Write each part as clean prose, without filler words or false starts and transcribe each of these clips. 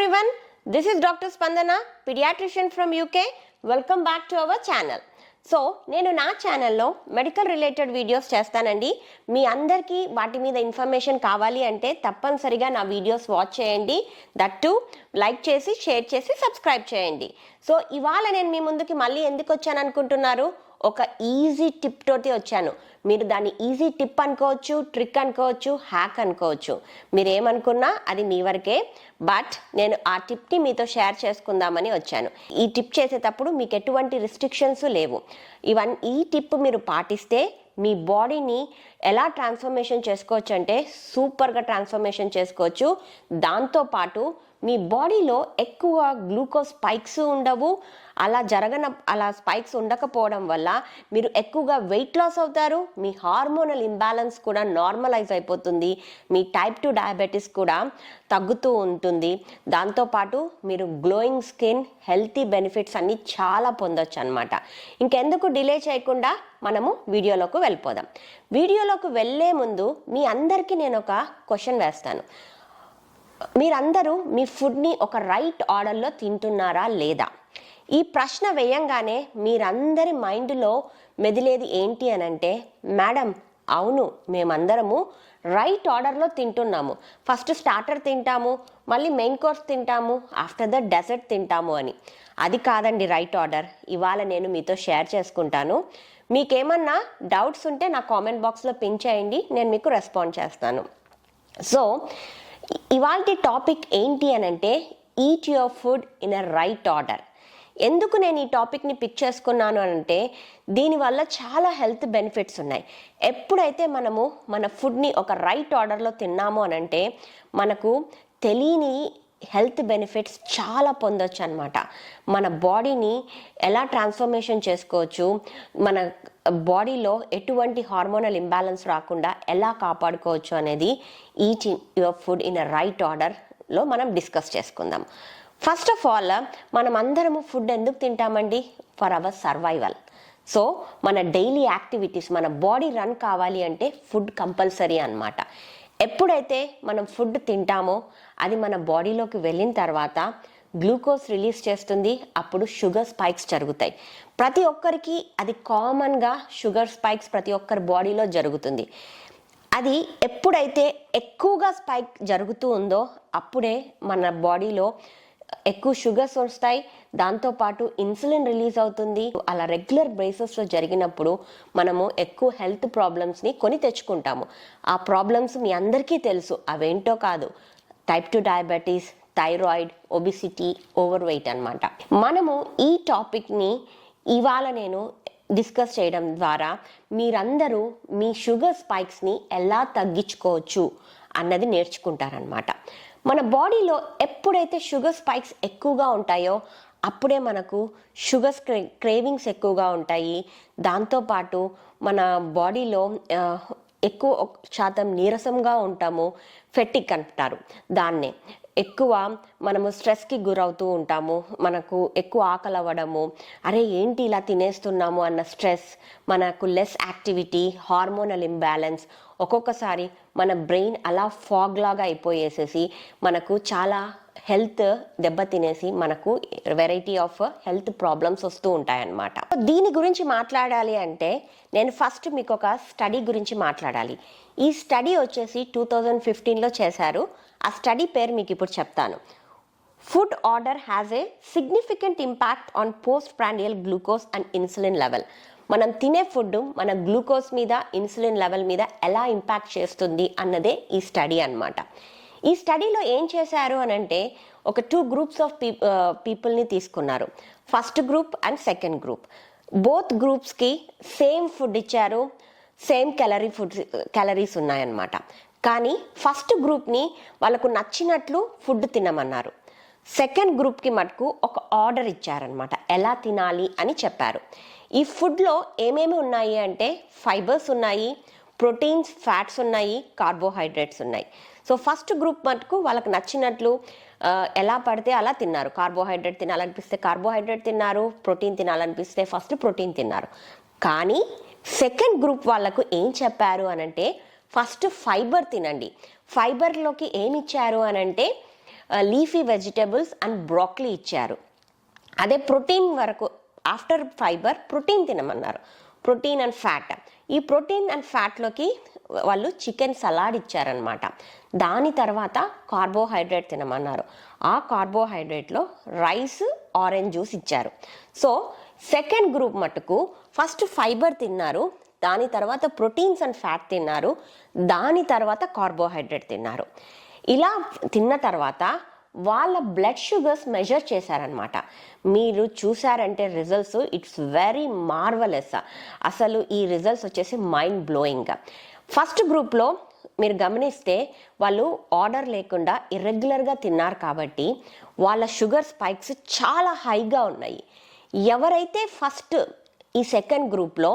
everyone, this is Dr. Spandana, pediatrician from UK. Welcome back to our channel. So నేను నా ఛానల్లో medical related videos చేస్తానండి. మీ అందరికీ వాటి మీద ఇన్ఫర్మేషన్ కావాలి అంటే తప్పనిసరిగా నా వీడియోస్ వాచ్ చేయండి. దట్టు లైక్ చేసి షేర్ చేసి సబ్స్క్రైబ్ చేయండి. సో ఇవాళ నేను మీ ముందుకి మళ్ళీ ఎందుకు వచ్చాను అనుకుంటున్నారు? ఒక ఈజీ టిప్ తోటి వచ్చాను. మీరు దాన్ని ఈజీ టిప్ అనుకోవచ్చు, ట్రిక్ అనుకోవచ్చు, హ్యాక్ అనుకోవచ్చు. మీరు ఏమనుకున్నా అది మీ వరకే. బట్ నేను ఆ టిప్ని మీతో షేర్ చేసుకుందామని వచ్చాను. ఈ టిప్ చేసేటప్పుడు మీకు ఎటువంటి రిస్ట్రిక్షన్స్ లేవు. ఈ టిప్ మీరు పాటిస్తే మీ బాడీని ఎలా ట్రాన్స్ఫర్మేషన్ చేసుకోవచ్చు అంటే సూపర్గా ట్రాన్స్ఫర్మేషన్ చేసుకోవచ్చు. దాంతోపాటు మీ బాడీలో ఎక్కువ గ్లూకోజ్ స్పైక్స్ ఉండవు. అలా స్పైక్స్ ఉండకపోవడం వల్ల మీరు ఎక్కువగా వెయిట్ లాస్ అవుతారు. మీ హార్మోనల్ ఇంబ్యాలెన్స్ కూడా నార్మలైజ్ అయిపోతుంది. మీ టైప్ 2 డయాబెటీస్ కూడా తగ్గుతూ ఉంటుంది. దాంతోపాటు మీరు గ్లోయింగ్ స్కిన్, హెల్తీ బెనిఫిట్స్ అన్నీ చాలా పొందొచ్చు అనమాట. ఇంకెందుకు డిలే చేయకుండా మనము వీడియోలోకి వెళ్ళిపోదాం. వీడియోలోకి వెళ్ళే ముందు మీ అందరికీ నేను ఒక క్వశ్చన్ వేస్తాను. మీరందరూ మీ ఫుడ్ని ఒక రైట్ ఆర్డర్లో తింటున్నారా లేదా? ఈ ప్రశ్న వేయంగానే మీరందరి మైండ్లో మెదిలేది ఏంటి అని అంటే, మేడం అవును, మేమందరము రైట్ ఆర్డర్లో తింటున్నాము. ఫస్ట్ స్టార్టర్ తింటాము, మళ్ళీ మెయిన్ కోర్స్ తింటాము, ఆఫ్టర్ ద డెజర్ట్ తింటాము అని. అది కాదండి రైట్ ఆర్డర్. ఇవాళ నేను మీతో షేర్ చేసుకుంటాను. మీకేమన్నా డౌట్స్ ఉంటే నా కామెంట్ బాక్స్లో పిన్ చేయండి, నేను మీకు రెస్పాండ్ చేస్తాను. సో ఇవాల్టి టాపిక్ ఏంటి అని అంటే, eat your food in a right order. ఎందుకు నేను ఈ టాపిక్ని పిక్ చేసుకున్నాను అంటే, దీనివల్ల చాలా హెల్త్ బెనిఫిట్స్ ఉన్నాయి. ఎప్పుడైతే మనము మన ఫుడ్ని ఒక రైట్ ఆర్డర్లో తిన్నాము అని అంటే మనకు తెలియని హెల్త్ బెనిఫిట్స్ చాలా పొందొచ్చు అనమాట. మన బాడీని ఎలా ట్రాన్స్ఫర్మేషన్ చేసుకోవచ్చు, మన బాడీలో ఎటువంటి హార్మోనల్ ఇంబ్యాలెన్స్ రాకుండా ఎలా కాపాడుకోవచ్చు అనేది eating your food in a right ఆర్డర్లో మనం డిస్కస్ చేసుకుందాం. ఫస్ట్ ఆఫ్ ఆల్, మనం అందరము ఫుడ్ ఎందుకు తింటామండి? For hour survival. సో మన డైలీ యాక్టివిటీస్, మన బాడీ రన్ కావాలి అంటే ఫుడ్ కంపల్సరీ అన్నమాట. ఎప్పుడైతే మనం ఫుడ్ తింటామో అది మన బాడీలోకి వెళ్ళిన తర్వాత గ్లూకోజ్ రిలీజ్ చేస్తుంది. అప్పుడు షుగర్ స్పైక్స్ జరుగుతాయి. ప్రతి ఒక్కరికి అది కామన్గా షుగర్ స్పైక్స్ ప్రతి ఒక్కరి బాడీలో జరుగుతుంది. అది ఎప్పుడైతే ఎక్కువగా స్పైక్ జరుగుతూ ఉందో అప్పుడే మన బాడీలో ఎక్కువ షుగర్స్ వస్తాయి. దాంతోపాటు ఇన్సులిన్ రిలీజ్ అవుతుంది. అలా రెగ్యులర్ బేసిస్లో జరిగినప్పుడు మనము ఎక్కువ హెల్త్ ప్రాబ్లమ్స్ని కొని తెచ్చుకుంటాము. ఆ ప్రాబ్లమ్స్ మీ అందరికీ తెలుసు. అవేంటో కాదు, type 2 diabetes, thyroid, obesity, over weight అనమాట. మనము ఈ టాపిక్ని ఇవాళ నేను డిస్కస్ చేయడం ద్వారా మీరందరూ మీ షుగర్ స్పైక్స్ని ఎలా తగ్గించుకోవచ్చు అన్నది నేర్చుకుంటారనమాట. మన బాడీలో ఎప్పుడైతే షుగర్ స్పైక్స్ ఎక్కువగా ఉంటాయో అప్పుడే మనకు షుగర్ క్రేవింగ్స్ ఎక్కువగా ఉంటాయి. దాంతోపాటు మన బాడీలో ఎక్కువ శాతం నీరసంగా ఉంటాము. ఫెటిక్ అంటారు దాన్నే. ఎక్కువ మనము స్ట్రెస్కి గురవుతూ ఉంటాము. మనకు ఎక్కువ ఆకలి అవ్వడము, అరే ఏంటి ఇలా తినేస్తున్నాము అన్న స్ట్రెస్, మనకు లెస్ యాక్టివిటీ, హార్మోనల్ ఇంబ్యాలెన్స్, ఒక్కొక్కసారి మన బ్రెయిన్ అలా ఫాగ్ లాగా అయిపోయేసేసి మనకు చాలా హెల్త్ దెబ్బతినేసి మనకు వెరైటీ ఆఫ్ హెల్త్ ప్రాబ్లమ్స్ వస్తూ ఉంటాయన్నమాట. దీని గురించి మాట్లాడాలి అంటే నేను ఫస్ట్ మీకు ఒక స్టడీ గురించి మాట్లాడాలి. ఈ స్టడీ వచ్చేసి 2015లో చేశారు. ఆ స్టడీ పేరు మీకు ఇప్పుడు చెప్తాను. Food order has a significant impact on post prandial glucose and insulin level. మనం తినే ఫుడ్ మన గ్లూకోజ్ మీద, ఇన్సులిన్ లెవెల్ మీద ఎలా ఇంపాక్ట్ చేస్తుంది అన్నదే ఈ స్టడీ అన్నమాట. ఈ స్టడీలో ఏం చేశారు అని అంటే, ఒక 2 గ్రూప్స్ ఆఫ్ పీపుల్ని తీసుకున్నారు. First group and second group. Both గ్రూప్స్కి సేమ్ ఫుడ్ ఇచ్చారు. సేమ్ క్యాలరీస్ ఉన్నాయన్నమాట. కానీ ఫస్ట్ గ్రూప్ని వాళ్ళకు నచ్చినట్లు ఫుడ్ తినమన్నారు. సెకండ్ గ్రూప్కి మటుకు ఒక ఆర్డర్ ఇచ్చారనమాట, ఎలా తినాలి అని చెప్పారు. ఈ ఫుడ్లో ఏమేమి ఉన్నాయి అంటే ఫైబర్స్ ఉన్నాయి, ప్రోటీన్స్, ఫ్యాట్స్ ఉన్నాయి, కార్బోహైడ్రేట్స్ ఉన్నాయి. సో ఫస్ట్ గ్రూప్ మటుకు వాళ్ళకి నచ్చినట్లు ఎలా పడితే అలా తిన్నారు. కార్బోహైడ్రేట్ తినాలనిపిస్తే కార్బోహైడ్రేట్ తిన్నారు, ప్రోటీన్ తినాలనిపిస్తే ఫస్ట్ ప్రోటీన్ తిన్నారు. కానీ సెకండ్ గ్రూప్ వాళ్ళకు ఏం చెప్పారు అనంటే, ఫస్ట్ ఫైబర్ తినండి. ఫైబర్లోకి ఏమి ఇచ్చారు అనంటే లీఫీ వెజిటబుల్స్ అండ్ బ్రోకలీ ఇచ్చారు. అదే ప్రోటీన్ వరకు ఆఫ్టర్ ఫైబర్ ప్రోటీన్ తినమన్నారు, ప్రోటీన్ అండ్ ఫ్యాట్. ఈ ప్రోటీన్ అండ్ ఫ్యాట్లోకి వాళ్ళు చికెన్ సలాడ్ ఇచ్చారనమాట. దాని తర్వాత కార్బోహైడ్రేట్ తినమన్నారు. ఆ కార్బోహైడ్రేట్లో రైస్, ఆరెంజ్ జ్యూస్ ఇచ్చారు. సో సెకండ్ గ్రూప్ మటుకు ఫస్ట్ ఫైబర్ తిన్నారు, దాని తర్వాత ప్రోటీన్స్ అండ్ ఫ్యాట్ తిన్నారు, దాని తర్వాత కార్బోహైడ్రేట్ తిన్నారు. ఇలా తిన్న తర్వాత వాళ్ళ బ్లడ్ షుగర్స్ మెజర్ చేశారనమాట. మీరు చూసారంటే రిజల్ట్స్ ఇట్స్ వెరీ మార్వలెస్. అసలు ఈ రిజల్ట్స్ వచ్చేసి మైండ్ బ్లోయింగ్. ఫస్ట్ గ్రూప్లో మీరు గమనిస్తే వాళ్ళు ఆర్డర్ లేకుండా ఇర్రెగ్యులర్గా తిన్నారు కాబట్టి వాళ్ళ షుగర్ స్పైక్స్ చాలా హైగా ఉన్నాయి. ఎవరైతే ఫస్ట్ ఈ సెకండ్ గ్రూప్లో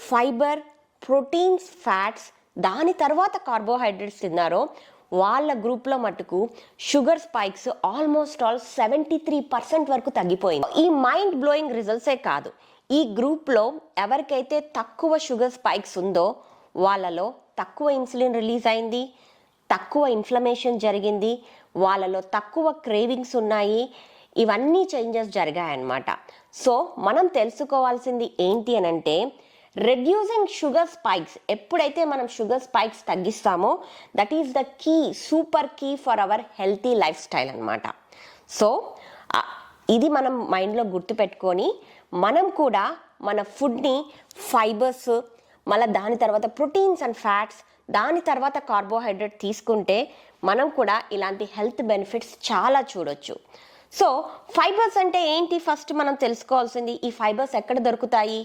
ఫైబర్, ప్రోటీన్స్, ఫ్యాట్స్, దాని తర్వాత కార్బోహైడ్రేట్స్ తిన్నారో వాళ్ళ గ్రూప్లో మటుకు షుగర్ స్పైక్స్ ఆల్మోస్ట్ ఆల్ 73% వరకు తగ్గిపోయింది. ఈ మైండ్ బ్లోయింగ్ రిజల్ట్సే కాదు, ఈ గ్రూప్లో ఎవరికైతే తక్కువ షుగర్ స్పైక్స్ ఉందో వాళ్ళలో తక్కువ ఇన్సులిన్ రిలీజ్ అయింది, తక్కువ ఇన్ఫ్లమేషన్ జరిగింది, వాళ్ళలో తక్కువ క్రేవింగ్స్ ఉన్నాయి. ఇవన్నీ చేంజెస్ జరిగాయన్నమాట. సో మనం తెలుసుకోవాల్సింది ఏంటి అని అంటే, రెడ్యూసింగ్ షుగర్ స్పైక్స్, ఎప్పుడైతే మనం షుగర్ స్పైక్స్ తగ్గిస్తామో that is the key, super key for our healthy lifestyle అనమాట. సో ఇది మనం మైండ్లో గుర్తుపెట్టుకొని మనం కూడా మన ఫుడ్ని ఫైబర్స్, మళ్ళీ దాని తర్వాత ప్రోటీన్స్ అండ్ ఫ్యాట్స్, దాని తర్వాత కార్బోహైడ్రేట్ తీసుకుంటే మనం కూడా ఇలాంటి హెల్త్ బెనిఫిట్స్ చాలా చూడొచ్చు. సో ఫైబర్స్ అంటే ఏంటి ఫస్ట్ మనం తెలుసుకోవాల్సింది. ఈ ఫైబర్స్ ఎక్కడ దొరుకుతాయి,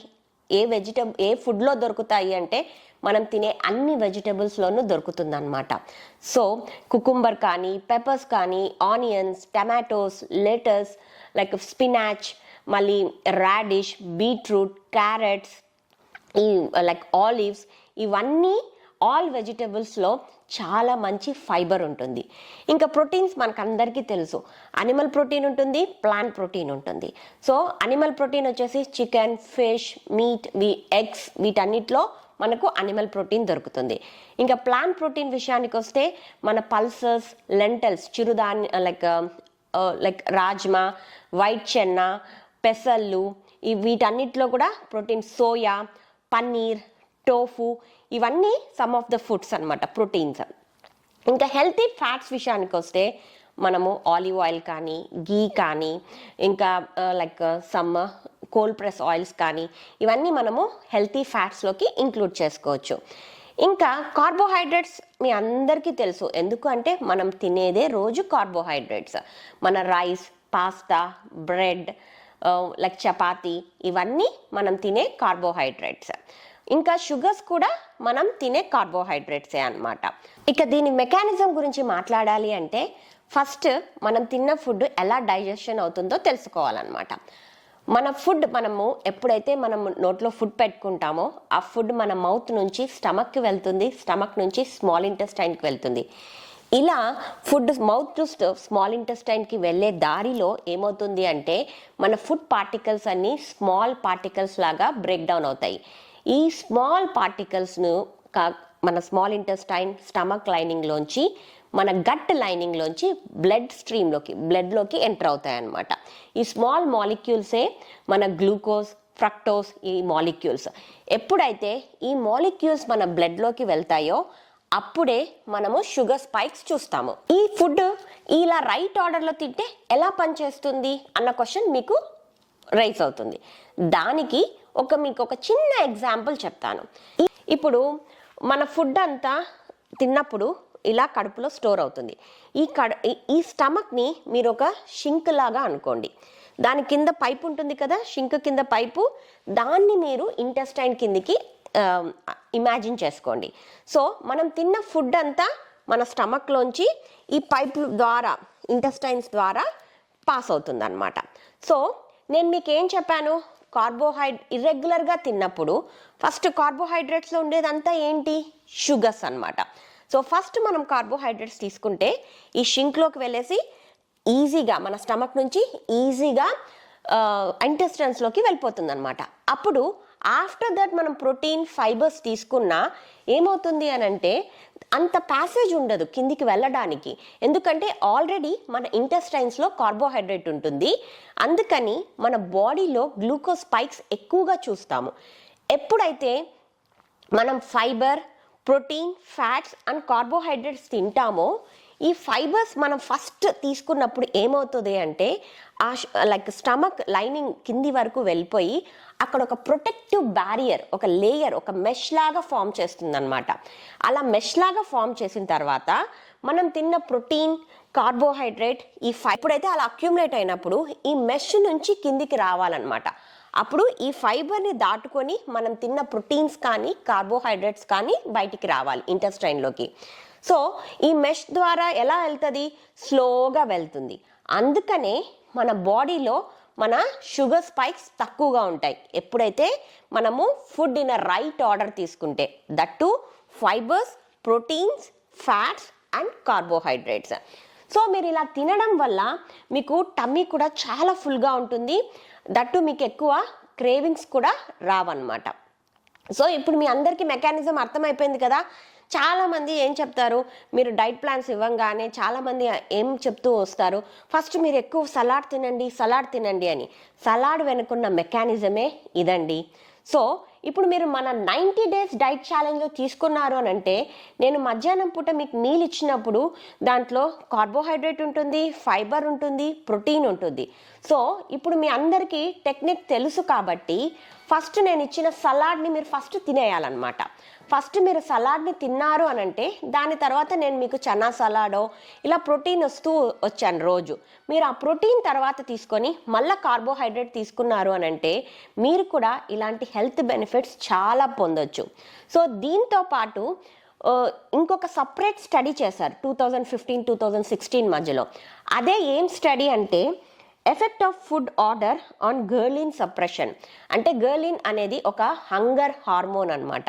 ఏ ఫుడ్లో దొరుకుతాయి అంటే మనం తినే అన్ని వెజిటబుల్స్లోనూ దొరుకుతుందన్నమాట. సో కుకుంబర్ కానీ, పెప్పర్స్ కానీ, onions, tomatoes, lettuce, like spinach, మళ్ళీ రాడిష్, బీట్రూట్, క్యారెట్స్, ఈ లైక్ ఆలివ్స్, ఇవన్నీ ఆల్ వెజిటబుల్స్లో చాలా మంచి ఫైబర్ ఉంటుంది. ఇంకా ప్రోటీన్స్ మనకందరికీ తెలుసు, అనిమల్ ప్రోటీన్ ఉంటుంది, ప్లాంట్ ప్రోటీన్ ఉంటుంది. సో అనిమల్ ప్రోటీన్ వచ్చేసి చికెన్, ఫిష్, మీట్, ఎగ్స్, వీటన్నిటిలో మనకు అనిమల్ ప్రోటీన్ దొరుకుతుంది. ఇంకా ప్లాంట్ ప్రోటీన్ విషయానికి వస్తే మన pulses, lintels, చిరుధాన్య like rajma, white చెన్న, పెసళ్ళు, వీటన్నిటిలో కూడా ప్రోటీన్, సోయా, పన్నీర్, టోఫు, ఇవన్నీ సమ్ ఆఫ్ ద ఫుడ్స్ అనమాట ప్రోటీన్స్. ఇంకా హెల్తీ ఫ్యాట్స్ విషయానికి వస్తే మనము ఆలివ్ ఆయిల్ కానీ, గీ కానీ, ఇంకా like some cold press oils కానీ, ఇవన్నీ మనము హెల్తీ ఫ్యాట్స్లోకి ఇంక్లూడ్ చేసుకోవచ్చు. ఇంకా కార్బోహైడ్రేట్స్ మీ అందరికీ తెలుసు, ఎందుకు అంటే మనం తినేదే రోజు కార్బోహైడ్రేట్స్. మన rice, pasta, bread, like chapati, ఇవన్నీ మనం తినే కార్బోహైడ్రేట్స్. ఇంకా షుగర్స్ కూడా మనం తినే కార్బోహైడ్రేట్సే అన్నమాట. ఇక దీని మెకానిజం గురించి మాట్లాడాలి అంటే ఫస్ట్ మనం తిన్న ఫుడ్ ఎలా డైజెషన్ అవుతుందో తెలుసుకోవాలన్నమాట. మన ఫుడ్ మనము ఎప్పుడైతే మనం నోట్లో ఫుడ్ పెట్టుకుంటామో ఆ ఫుడ్ మన మౌత్ నుంచి స్టమక్కి వెళ్తుంది, స్టమక్ నుంచి స్మాల్ ఇంటెస్టైన్కి వెళ్తుంది. ఇలా ఫుడ్ మౌత్ టు స్మాల్ ఇంటెస్టైన్కి వెళ్ళే దారిలో ఏమవుతుంది అంటే మన ఫుడ్ పార్టికల్స్ అన్నీ స్మాల్ పార్టికల్స్ లాగా బ్రేక్ డౌన్ అవుతాయి. ఈ స్మాల్ పార్టికల్స్ను మన స్మాల్ ఇంటెస్టైన్, స్టమక్ లైనింగ్లోంచి, మన గట్ లైనింగ్లోంచి బ్లడ్లోకి ఎంటర్ అవుతాయి అన్నమాట. ఈ స్మాల్ మాలిక్యూల్సే మన గ్లూకోజ్, ఫ్రక్టోస్, ఈ మాలిక్యూల్స్. ఎప్పుడైతే ఈ మాలిక్యూల్స్ మన బ్లడ్లోకి వెళ్తాయో అప్పుడే మనము షుగర్ స్పైక్స్ చూస్తాము. ఈ ఫుడ్ ఇలా రైట్ ఆర్డర్లో తింటే ఎలా పనిచేస్తుంది అన్న క్వశ్చన్ మీకు రైజ్ అవుతుంది. దానికి మీకు ఒక చిన్న ఎగ్జాంపుల్ చెప్తాను. ఇప్పుడు మన ఫుడ్ అంతా తిన్నప్పుడు ఇలా కడుపులో స్టోర్ అవుతుంది. ఈ స్టమక్ని మీరు ఒక షింక్ లాగా అనుకోండి. దాని కింద పైపు ఉంటుంది కదా, షింక్ కింద పైపు, దాన్ని మీరు ఇంటెస్టైన్ కిందికి ఇమాజిన్ చేసుకోండి. సో మనం తిన్న ఫుడ్ అంతా మన స్టమక్లోంచి ఈ పైప్ ద్వారా, ఇంటెస్టైన్స్ ద్వారా పాస్ అవుతుంది అన్నమాట. సో నేను మీకు ఏం చెప్పాను, ఇర్రెగ్యులర్గా తిన్నప్పుడు ఫస్ట్ కార్బోహైడ్రేట్స్లో ఉండేదంతా ఏంటి, షుగర్స్ అన్నమాట. సో ఫస్ట్ మనం కార్బోహైడ్రేట్స్ తీసుకుంటే ఈ షింక్లోకి వెళ్ళేసి ఈజీగా మన స్టమక్ నుంచి ఈజీగా ఇంటెస్టైన్స్లోకి వెళ్ళిపోతుంది అనమాట. అప్పుడు ఆఫ్టర్ దట్ మనం ప్రోటీన్, ఫైబర్స్ తీసుకున్నా ఏమవుతుంది అని అంటే అంత ప్యాసేజ్ ఉండదు కిందికి వెళ్ళడానికి, ఎందుకంటే ఆల్రెడీ మన ఇంటెస్టైన్స్లో కార్బోహైడ్రేట్ ఉంటుంది. అందుకని మన బాడీలో గ్లూకోజ్ స్పైక్స్ ఎక్కువగా చూస్తాము. ఎప్పుడైతే మనం fibre, protein, fats and carbohydrates తింటామో, ఈ ఫైబర్స్ మనం ఫస్ట్ తీసుకున్నప్పుడు ఏమవుతుంది అంటే లైక్ స్టమక్ లైనింగ్ కింది వరకు వెళ్ళిపోయి అక్కడ ఒక ప్రొటెక్టివ్ బ్యారియర్, ఒక లేయర్, ఒక మెష్ లాగా ఫామ్ చేస్తుంది అనమాట. అలా మెష్ లాగా ఫామ్ చేసిన తర్వాత మనం తిన్న ప్రోటీన్, కార్బోహైడ్రేట్, ఈ ఎప్పుడైతే అలా అక్యుములేట్ అయినప్పుడు ఈ మెష్ నుంచి కిందికి రావాలన్నమాట. అప్పుడు ఈ ఫైబర్ని దాటుకొని మనం తిన్న ప్రోటీన్స్ కానీ కార్బోహైడ్రేట్స్ కానీ బయటికి రావాలి ఇంటెస్టైన్లోకి. సో ఈ మెష్ ద్వారా ఎలా వెళ్తుంది? స్లోగా వెళ్తుంది. అందుకనే మన బాడీలో మన షుగర్ స్పైక్స్ తక్కువగా ఉంటాయి ఎప్పుడైతే మనము food in a right order తీసుకుంటే, that fibres, proteins, fats and carbohydrates. So మీరు ఇలా తినడం వల్ల మీకు టమ్మీ కూడా చాలా ఫుల్గా ఉంటుంది, దట్టు మీకు ఎక్కువ క్రేవింగ్స్ కూడా రావన్నమాట. సో ఇప్పుడు మీ అందరికీ మెకానిజం అర్థమైపోయింది కదా. చాలామంది ఏం చెప్తారు, మీరు డైట్ ప్లాన్స్ ఇవ్వంగానే చాలామంది ఏం చెప్తూ వస్తారు, ఫస్ట్ మీరు ఎక్కువ సలాడ్ తినండి అని. సలాడ్ వెనుకున్న మెకానిజమే ఇదండి. సో ఇప్పుడు మీరు మన 90 days డైట్ ఛాలెంజ్లో తీసుకున్నారు అని అంటే, నేను మధ్యాహ్నం పూట మీకు మీల్ ఇచ్చినప్పుడు దాంట్లో కార్బోహైడ్రేట్ ఉంటుంది, ఫైబర్ ఉంటుంది, ప్రోటీన్ ఉంటుంది. సో ఇప్పుడు మీ అందరికీ టెక్నిక్ తెలుసు కాబట్టి ఫస్ట్ నేను ఇచ్చిన సలాడ్ని మీరు ఫస్ట్ తినేయాలన్నమాట. ఫస్ట్ మీరు సలాడ్ని తిన్నారు అని అంటే దాని తర్వాత నేను మీకు చనా సలాడో ఇలా ప్రోటీన్ వచ్చాను రోజు. మీరు ఆ ప్రోటీన్ తర్వాత తీసుకొని మళ్ళీ కార్బోహైడ్రేట్ తీసుకున్నారు అని అంటే మీరు కూడా ఇలాంటి హెల్త్ బెనిఫిట్స్ చాలా పొందొచ్చు. సో దీంతో పాటు ఇంకొక సపరేట్ స్టడీ చేశారు 2015-2016 మధ్యలో. అదే ఏం స్టడీ అంటే effect of food order on ghrelin suppression. అంటే గర్లిన్ అనేది ఒక హంగర్ హార్మోన్ అనమాట.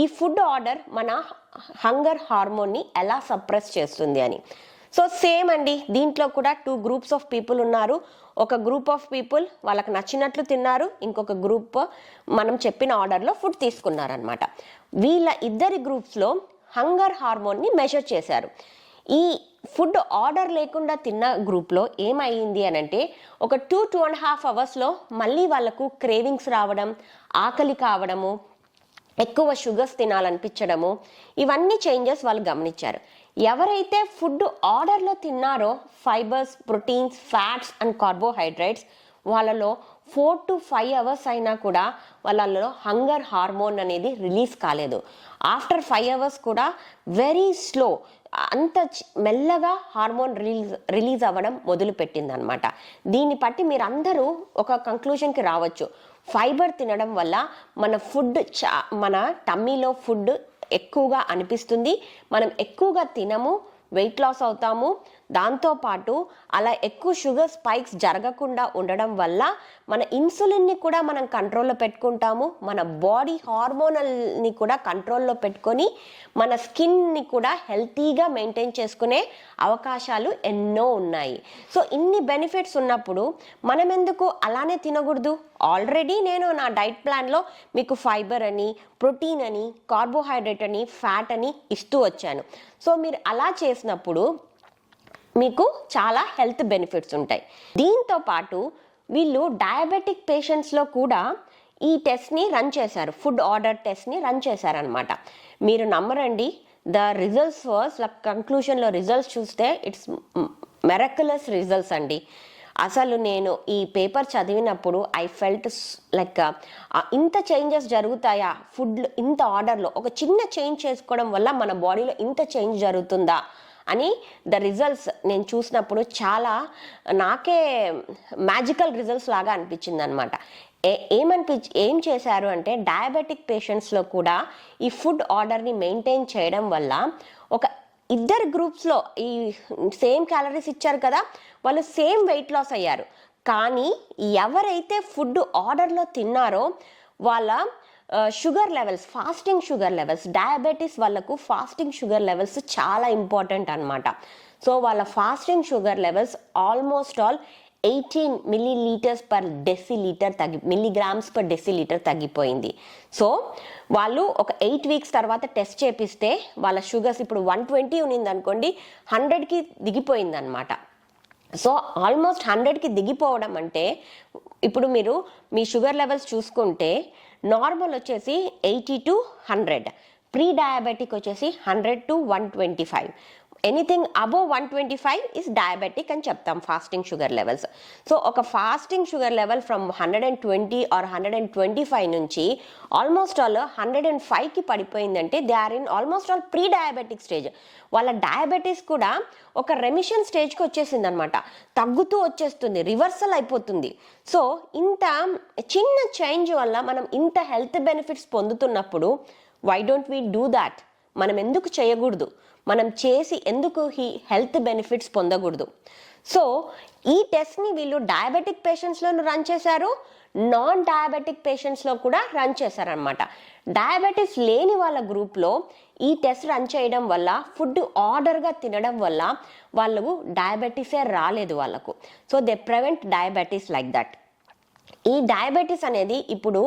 ఈ ఫుడ్ ఆర్డర్ మన హంగర్ హార్మోన్ని ఎలా సప్రెస్ చేస్తుంది అని. సో సేమ్ అండి, దీంట్లో కూడా 2 groups ఆఫ్ పీపుల్ ఉన్నారు. ఒక గ్రూప్ ఆఫ్ పీపుల్ వాళ్ళకి నచ్చినట్లు తిన్నారు, ఇంకొక గ్రూప్ మనం చెప్పిన ఆర్డర్లో ఫుడ్ తీసుకున్నారనమాట. వీళ్ళ ఇద్దరి గ్రూప్స్లో హంగర్ హార్మోన్ని మెజర్ చేశారు. ఈ ఫుడ్ ఆర్డర్ లేకుండా తిన్న గ్రూప్లో ఏమైంది అని అంటే ఒక 2-2.5 అవర్స్లో మళ్ళీ వాళ్ళకు క్రేవింగ్స్ రావడం, ఆకలి కావడము, ఎక్కువ షుగర్స్ తినాలనిపించడము, ఇవన్నీ చేంజెస్ వాళ్ళు గమనించారు. ఎవరైతే ఫుడ్ ఆర్డర్లో తిన్నారో fibres, proteins, fats and carbohydrates, వాళ్ళలో 4 to 5 hours అయినా కూడా వాళ్ళలో హంగర్ హార్మోన్ అనేది రిలీజ్ కాలేదు. ఆఫ్టర్ 5 hours కూడా వెరీ స్లో, అంత మెల్లగా హార్మోన్ రిలీజ్ అవ్వడం మొదలుపెట్టింది అనమాట. దీన్ని బట్టి మీరు అందరూ ఒక కంక్లూజన్కి రావచ్చు, ఫైబర్ తినడం వల్ల మన ఫుడ్ మన టమ్మీలో ఫుడ్ ఎక్కువగా అనిపిస్తుంది, మనం ఎక్కువగా తినము, వెయిట్ లాస్ అవుతాము. దాంతోపాటు అలా ఎక్కువ షుగర్ స్పైక్స్ జరగకుండా ఉండడం వల్ల మన ఇన్సులిన్ని కూడా మనం కంట్రోల్లో పెట్టుకుంటాము, మన బాడీ హార్మోనల్ని కూడా కంట్రోల్లో పెట్టుకొని మన స్కిన్ని కూడా హెల్తీగా మెయింటైన్ చేసుకునే అవకాశాలు ఎన్నో ఉన్నాయి. సో ఇన్ని బెనిఫిట్స్ ఉన్నప్పుడు మనం ఎందుకు అలానే తినకూడదు? ఆల్రెడీ నేను నా డైట్ ప్లాన్లో మీకు ఫైబర్ అని, ప్రోటీన్ అని, కార్బోహైడ్రేట్ అని, ఫ్యాట్ అని ఇస్తూ వచ్చాను. సో మీరు అలా చేసినప్పుడు మీకు చాలా హెల్త్ బెనిఫిట్స్ ఉంటాయి. దీంతో పాటు వీళ్ళు డయాబెటిక్ పేషెంట్స్లో కూడా ఈ టెస్ట్ని రన్ చేశారు, ఫుడ్ ఆర్డర్ టెస్ట్ని రన్ చేశారనమాట. మీరు నమ్మరండి, ద రిజల్ట్స్ వాజ్ కంక్లూషన్లో రిజల్ట్స్ చూస్తే ఇట్స్ మెరకులస్ రిజల్ట్స్ అండి. అసలు నేను ఈ పేపర్ చదివినప్పుడు ఐ ఫెల్ట్ లైక్ ఇంత చేంజెస్ జరుగుతాయా ఫుడ్ ఇంత ఆర్డర్లో, ఒక చిన్న చేంజ్ చేసుకోవడం వల్ల మన బాడీలో ఇంత చేంజ్ జరుగుతుందా అని ద రిజల్ట్స్ నేను చూసినప్పుడు చాలా నాకే మ్యాజికల్ రిజల్ట్స్ లాగా అనిపించింది అనమాట. ఏం చేశారు అంటే డయాబెటిక్ పేషెంట్స్లో కూడా ఈ ఫుడ్ ఆర్డర్ని మెయింటైన్ చేయడం వల్ల ఒక ఇద్దరు గ్రూప్స్లో ఈ సేమ్ క్యాలరీస్ ఇచ్చారు కదా, వాళ్ళు సేమ్ వెయిట్ లాస్ అయ్యారు. కానీ ఎవరైతే ఫుడ్ ఆర్డర్లో తిన్నారో వాళ్ళ sugar levels, fasting sugar levels, diabetes వాళ్ళకు ఫాస్టింగ్ షుగర్ లెవెల్స్ చాలా ఇంపార్టెంట్ అనమాట. సో వాళ్ళ fasting sugar levels almost all 18 millilitres per decilitre milligrams per decilitre తగ్గిపోయింది. సో వాళ్ళు ఒక 8 వీక్స్ తర్వాత టెస్ట్ చేపిస్తే వాళ్ళ షుగర్స్ ఇప్పుడు 120 ఉన్నింది అనుకోండి, 100కి దిగిపోయింది అనమాట. సో ఆల్మోస్ట్ 100కి దిగిపోవడం అంటే ఇప్పుడు మీరు మీ షుగర్ లెవెల్స్ చూసుకుంటే నార్మల్ వచ్చేసి 80 to 100, ప్రీ డయాబెటిక్ వచ్చేసి 100 to 125. Anything above 125 is diabetic అని చెప్తాం ఫాస్టింగ్ షుగర్ లెవెల్స్. సో ఒక fasting sugar level from 120 or 125 నుంచి ఆల్మోస్ట్ ఆల్ 105కి పడిపోయిందంటే they are in almost all pre diabetic stage. వాళ్ళ డయాబెటీస్ కూడా ఒక రెమిషన్ స్టేజ్కి వచ్చేసింది అనమాట, తగ్గుతూ వచ్చేస్తుంది, రివర్సల్ అయిపోతుంది. సో ఇంత చిన్న చేంజ్ వల్ల మనం ఇంత హెల్త్ బెనిఫిట్స్ పొందుతున్నప్పుడు why don't we do that? మనం ఎందుకు చేయకూడదు? మనం చేసి ఎందుకు ఈ హెల్త్ బెనిఫిట్స్ పొందకూడదు? సో ఈ టెస్ట్ని వీళ్ళు డయాబెటిక్ పేషెంట్స్లోనూ రన్ చేశారు, నాన్ డయాబెటిక్ పేషెంట్స్లో కూడా రన్ చేశారనమాట. డయాబెటీస్ లేని వాళ్ళ గ్రూప్లో ఈ టెస్ట్ రన్ చేయడం వల్ల, ఫుడ్ ఆర్డర్గా తినడం వల్ల వాళ్ళకు డయాబెటీసే రాలేదు వాళ్ళకు. So they prevent diabetes like that. ఈ డయాబెటీస్ అనేది ఇప్పుడు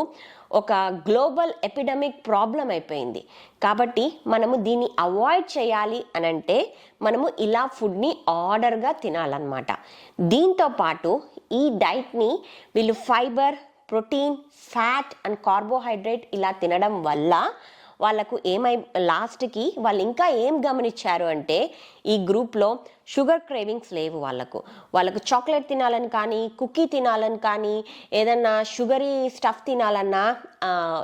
ఒక గ్లోబల్ ఎపిడమిక్ ప్రాబ్లం అయిపోయింది. కాబట్టి మనము దీన్ని అవాయిడ్ చేయాలి అని అంటే మనము ఇలా ఫుడ్ని ఆర్డర్గా తినాలన్నమాట. దీంతో పాటు ఈ డైట్ని వీళ్ళు fibre, protein, fat and carbohydrate ఇలా తినడం వల్ల వాళ్ళకు లాస్ట్కి వాళ్ళు ఇంకా ఏం గమనించారు అంటే ఈ గ్రూప్లో షుగర్ క్రేవింగ్స్ లేవు. వాళ్ళకు చాక్లెట్ తినాలని కానీ, కుకీ తినాలని కానీ, ఏదన్నా షుగరీ స్టఫ్ తినాలన్నా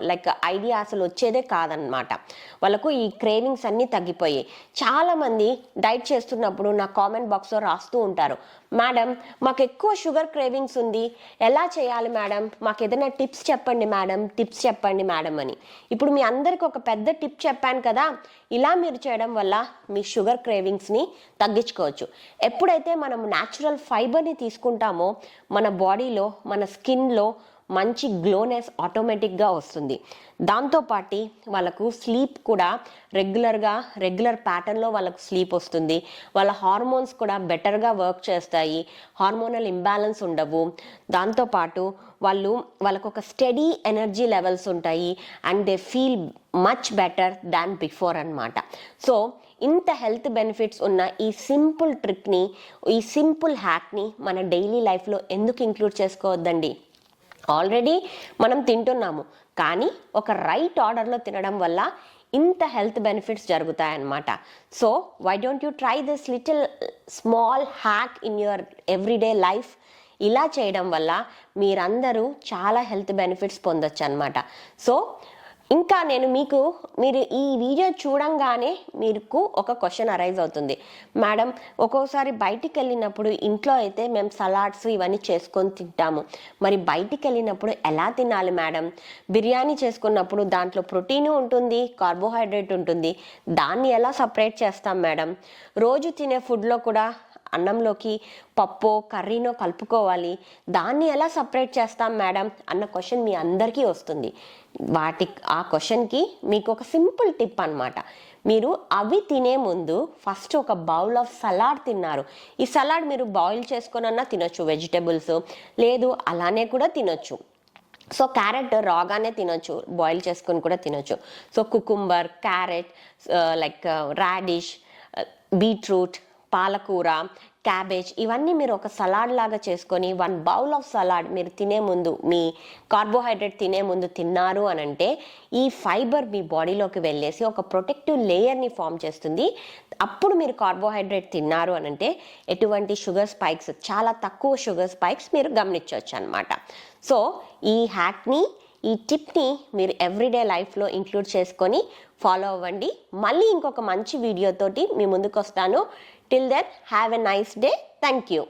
లైక్ ఐడియా అసలు వచ్చేదే కాదనమాట. వాళ్ళకు ఈ క్రేవింగ్స్ అన్నీ తగ్గిపోయాయి. చాలామంది డైట్ చేస్తున్నప్పుడు నా కామెంట్ బాక్స్లో రాస్తూ ఉంటారు, మేడం మాకు ఎక్కువ షుగర్ క్రేవింగ్స్ ఉంది, ఎలా చేయాలి మేడం, మాకు ఏదైనా టిప్స్ చెప్పండి మేడం, టిప్స్ చెప్పండి మేడం అని. ఇప్పుడు మీ అందరికి ఒక పెద్ద టిప్ చెప్పాను కదా, ఇలా మీరు చేయడం వల్ల మీ షుగర్ క్రేవింగ్స్ని తగ్గించుకోవచ్చు. ఎప్పుడైతే మనం న్యాచురల్ ఫైబర్ని తీసుకుంటామో మన బాడీలో, మన స్కిన్లో మంచి గ్లోనెస్ ఆటోమేటిక్గా వస్తుంది. దాంతోపాటు వాళ్ళకు స్లీప్ కూడా రెగ్యులర్ ప్యాటర్న్లో వాళ్ళకు స్లీప్ వస్తుంది. వాళ్ళ హార్మోన్స్ కూడా బెటర్గా వర్క్ చేస్తాయి, హార్మోనల్ ఇంబ్యాలెన్స్ ఉండవు. దాంతోపాటు వాళ్ళకు ఒక స్టడీ ఎనర్జీ లెవెల్స్ ఉంటాయి and they feel much better than before అన్నమాట. సో ఇంత హెల్త్ బెనిఫిట్స్ ఉన్న ఈ సింపుల్ ట్రిక్ని, ఈ సింపుల్ హ్యాక్ని మన డైలీ లైఫ్లో ఎందుకు ఇంక్లూడ్ చేసుకోవద్దండి? ఆల్రెడీ మనం తింటున్నాము, కానీ ఒక రైట్ ఆర్డర్లో తినడం వల్ల ఇంత హెల్త్ బెనిఫిట్స్ జరుగుతాయన్నమాట. So why don't you try this little small hack in your everyday life? ఇలా చేయడం వల్ల మీరందరూ చాలా హెల్త్ బెనిఫిట్స్ పొందొచ్చు అనమాట. సో ఇంకా మీరు ఈ వీడియో చూడంగానే మీకు ఒక క్వశ్చన్ అరైజ్ అవుతుంది, మేడం ఒక్కోసారి బయటికి వెళ్ళినప్పుడు ఇంట్లో అయితే మేము సలాడ్స్ ఇవన్నీ చేసుకొని తింటాము, మరి బయటికి వెళ్ళినప్పుడు ఎలా తినాలి మేడం? బిర్యానీ చేసుకున్నప్పుడు దాంట్లో ప్రోటీన్ ఉంటుంది, కార్బోహైడ్రేట్ ఉంటుంది, దాన్ని ఎలా సపరేట్ చేస్తాం మేడం? రోజు తినే ఫుడ్లో కూడా అన్నంలోకి పప్పు కర్రీనో కలుపుకోవాలి, దాన్ని ఎలా సపరేట్ చేస్తాం మేడం అన్న క్వశ్చన్ మీ అందరికీ వస్తుంది. ఆ క్వశ్చన్కి మీకు ఒక సింపుల్ టిప్ అనమాట. మీరు అవి తినే ముందు ఫస్ట్ ఒక బౌల్ ఆఫ్ సలాడ్ తిన్నారు. ఈ సలాడ్ మీరు బాయిల్ చేసుకొనన్నా తినొచ్చు, వెజిటబుల్స్, లేదు అలానే కూడా తినొచ్చు. సో క్యారెట్ రాగానే తినొచ్చు, బాయిల్ చేసుకొని కూడా తినొచ్చు. So cucumber, carrot, like radish, beetroot, పాలకూర, క్యాబేజ్ ఇవన్నీ మీరు ఒక సలాడ్ లాగా చేసుకొని 1 బౌల్ ఆఫ్ సలాడ్ మీరు తినే ముందు, మీ కార్బోహైడ్రేట్ తినే ముందు తిన్నారు అని అంటే ఈ ఫైబర్ మీ బాడీలోకి వెళ్ళేసి ఒక ప్రొటెక్టివ్ లేయర్ని ఫామ్ చేస్తుంది. అప్పుడు మీరు కార్బోహైడ్రేట్ తిన్నారు అని అంటే ఎటువంటి షుగర్ స్పైక్స్, చాలా తక్కువ షుగర్ స్పైక్స్ మీరు గమనించవచ్చు అనమాట. సో ఈ హ్యాక్ని, ఈ టిప్ని మీరు ఎవ్రీడే లైఫ్లో ఇంక్లూడ్ చేసుకొని ఫాలో అవ్వండి. మళ్ళీ ఇంకొక మంచి వీడియోతోటి మీ ముందుకు వస్తాను. Till then, have a nice day. Thank you.